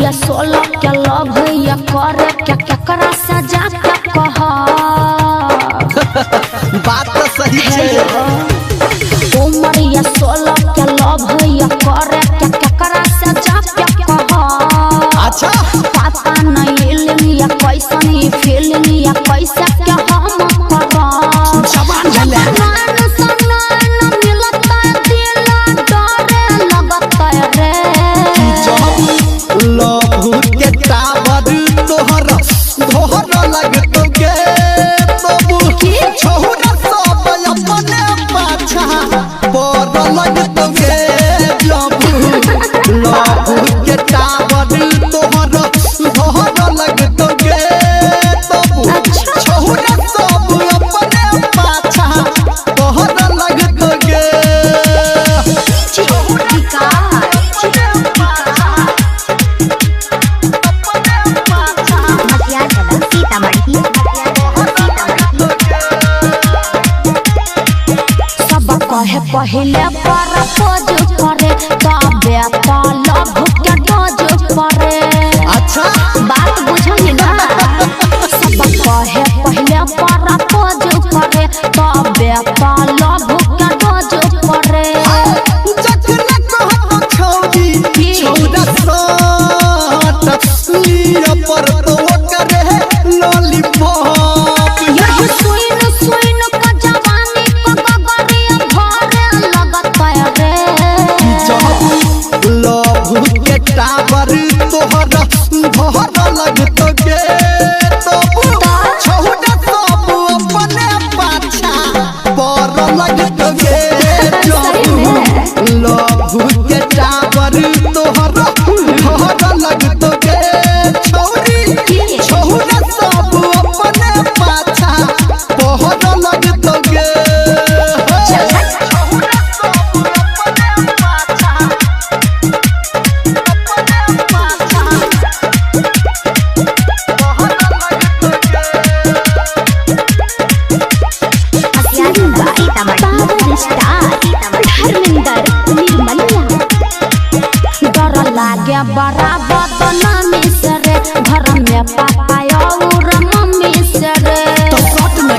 उमरिया 16 के लव या करे क्या केकरा से जाके कहा बात तो सही है। उमरिया 16 के लव या करे क्या केकरा से जाके कहा अच्छा पता नहीं लिया कैसन ये फीलिंग या कैसे क्या हम करा जवान झले पहले प्रपोज करे तबे तो लव के डोज करे। अच्छा बात बुझली ना सब कहे पहले प्रपोज करे तबे तो लव के डोज करे। जखन कहतो छौरी छौरा लीरा पर तो करे लॉलीपॉप यही सुइन सुइन का जवानी को गगरिया भरे लगत रे लव के टावर तोहरा भर लगतो गे तब छौरा सब अपने पाछा पर लगतो गे लव के टावर तोहरा भर लगतो गे छौरी छौरा सब अपने पाछा पर लगतो गे लागे बड़ा बदनामी से रे घर में पापा और मम्मी से रे तो सट में